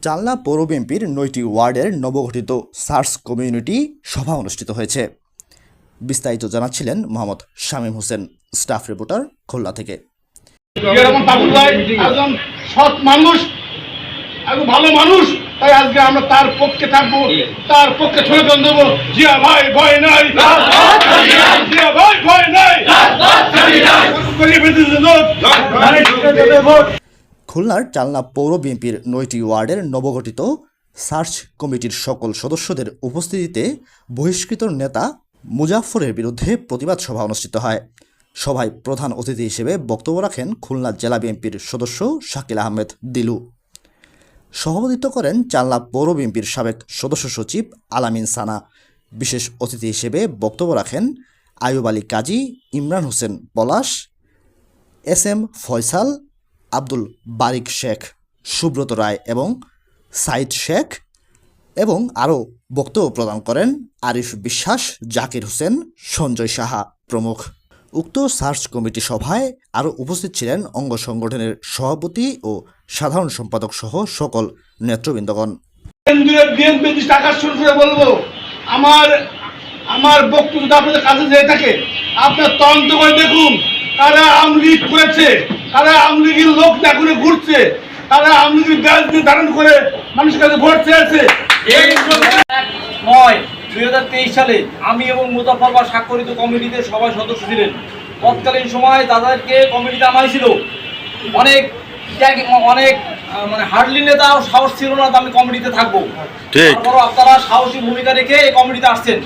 চালনা পৌর বিএনপির ৯টি ওয়ার্ডের নবগঠিত সার্চ কমিউনিটি সভা অনুষ্ঠিত হয়েছে। বিস্তারিত জানাচ্ছিলেন মোহাম্মদ শামীম হোসেন, স্টাফ রিপোর্টার, খুলনা থেকে। সৎ মানুষ, ভালো মানুষ, তাই আজকে আমরা তার পক্ষে থাকবো, তার পক্ষে স্লোগান দেবো, জিয়া ভাই ভয় নাই, জিয়া ভাই ভয় নাই। খুলনার চালনা পৌর বিএনপির ৯টি ওয়ার্ডের নবগঠিত সার্চ কমিটির সকল সদস্যদের উপস্থিতিতে বহিষ্কৃত নেতা মুজাফফরের বিরুদ্ধে প্রতিবাদ সভা অনুষ্ঠিত হয়। সভায় প্রধান অতিথি হিসেবে বক্তব্য রাখেন খুলনা জেলা বিএনপির সদস্য শাকিল আহমেদ দিলু। সভাপতিত্ব করেন চালনা পৌর বিএনপির সাবেক সদস্য সচিব আলামিন সানা। বিশেষ অতিথি হিসেবে বক্তব্য রাখেন আয়ুব আলী কাজী, ইমরান হোসেন পলাশ, SM ফয়সাল, আব্দুল বারিক শেখ, সুব্রত রায় এবং সাইদ শেখ, এবং আরও বক্তব্য প্রদান করেন আরিফ বিশ্বাস, জাকির হোসেন, সঞ্জয় সাহা প্রমুখ। উক্ত সার্চ কমিটি সভায় আরও উপস্থিত ছিলেন অঙ্গ সংগঠনের সভাপতি ও সাধারণ সম্পাদক সহ সকল নেতৃবৃন্দগণ। বলবো, আমার বক্তব্য আপনাদের কাছে যেয়ে থাকে, আপনার তদন্ত করে দেখুন কারা আওয়ামী লীগ করেছে, কারা আওয়ামী লীগের লোক না করে ঘুরছে, কারা আওয়ামী লীগের ব্যাজ দিয়ে ধারণ করে মানুষের কাছে ভোট চেয়েছে। 9/2023 সালে আমি এবং মুজাফফর স্বাক্ষরিত কমিটিতে সবাই সদস্য ছিলেন। তৎকালীন সময় তাদেরকে কমিটিতে আমাইছিল অনেক মানে হার্ডলি নেতা সাহস ছিল না আমি কমিটিতে থাকবো। তারপরও আপনারা সাহসী ভূমিকা রেখে এই কমিটিতে আসছেন।